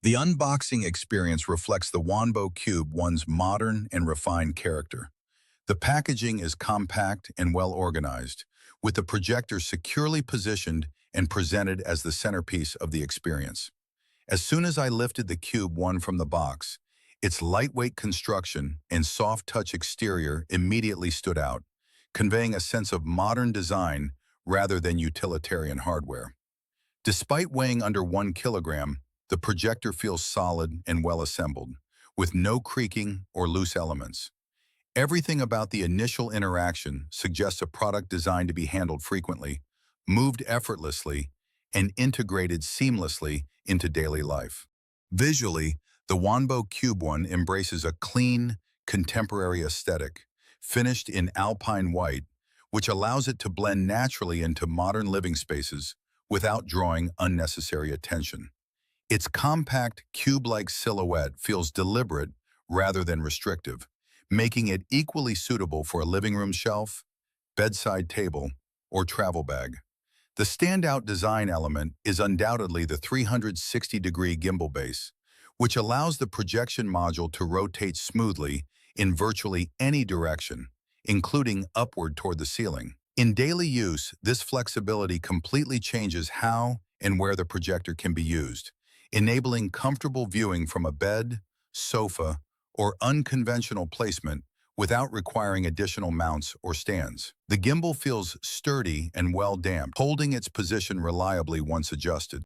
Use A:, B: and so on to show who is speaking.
A: The unboxing experience reflects the WANBO Cube One's modern and refined character. The packaging is compact and well organized, with the projector securely positioned and presented as the centerpiece of the experience. As soon as I lifted the Cube One from the box, its lightweight construction and soft-touch exterior immediately stood out, conveying a sense of modern design rather than utilitarian hardware. Despite weighing under 1 kilogram, the projector feels solid and well assembled, with no creaking or loose elements. Everything about the initial interaction suggests a product designed to be handled frequently, moved effortlessly, and integrated seamlessly into daily life. Visually, the WANBO Cube One embraces a clean, contemporary aesthetic, finished in alpine white, which allows it to blend naturally into modern living spaces without drawing unnecessary attention. Its compact, cube-like silhouette feels deliberate rather than restrictive, making it equally suitable for a living room shelf, bedside table, or travel bag. The standout design element is undoubtedly the 360-degree gimbal base, which allows the projection module to rotate smoothly in virtually any direction, including upward toward the ceiling. In daily use, this flexibility completely changes how and where the projector can be used, enabling comfortable viewing from a bed, sofa, or unconventional placement without requiring additional mounts or stands. The gimbal feels sturdy and well damped, holding its position reliably once adjusted.